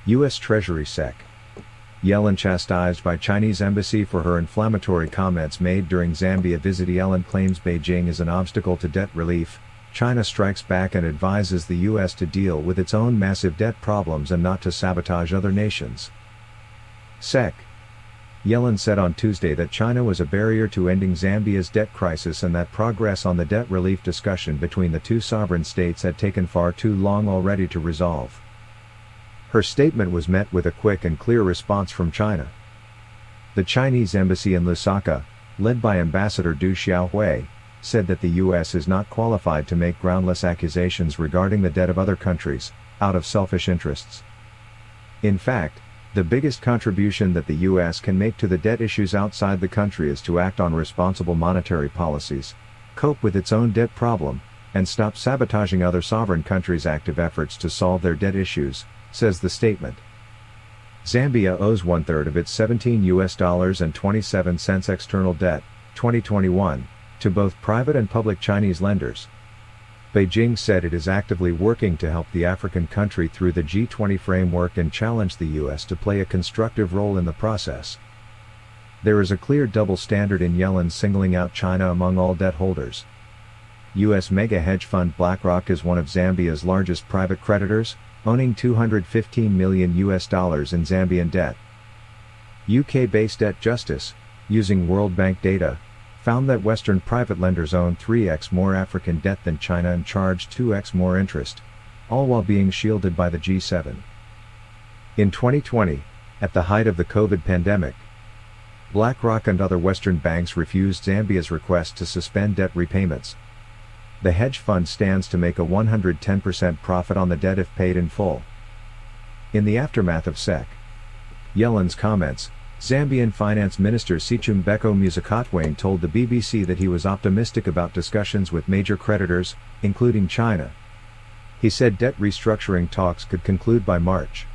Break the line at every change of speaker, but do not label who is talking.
U.S. Treasury Sec. Yellen chastised by Chinese embassy for her inflammatory comments made during Zambia visit. Yellen claims Beijing is an obstacle to debt relief. China strikes back and advises the U.S. to deal with its own massive debt problems and not to sabotage other nations. Sec. Yellen said on Tuesday that China was a barrier to ending Zambia's debt crisis and that progress on the debt relief discussion between the two sovereign states had taken far too long already to resolve. Her statement was met with a quick and clear response from China. The Chinese embassy in Lusaka, led by Ambassador Du Xiaohui, said that the U.S. is not qualified to make groundless accusations regarding the debt of other countries, out of selfish interests. In fact, the biggest contribution that the U.S. can make to the debt issues outside the country is to act on responsible monetary policies, cope with its own debt problem, and stop sabotaging other sovereign countries' active efforts to solve their debt issues, says the statement. Zambia owes 1/3 of its $17.27 external debt, 2021, to both private and public Chinese lenders. Beijing said it is actively working to help the African country through the G20 framework and challenged the U.S. to play a constructive role in the process. There is a clear double standard in Yellen singling out China among all debt holders. U.S. mega hedge fund BlackRock is one of Zambia's largest private creditors, owning $215 million in Zambian debt. UK-based Debt Justice, using World Bank data, found that Western private lenders own 3x more African debt than China and charge 2x more interest, all while being shielded by the G7. In 2020, at the height of the COVID pandemic, BlackRock and other Western banks refused Zambia's request to suspend debt repayments. The hedge fund stands to make a 110% profit on the debt if paid in full. In the aftermath of Sec. Yellen's comments, Zambian Finance Minister Sithumbeko Muzakotwane told the BBC that he was optimistic about discussions with major creditors, including China. He said debt restructuring talks could conclude by March.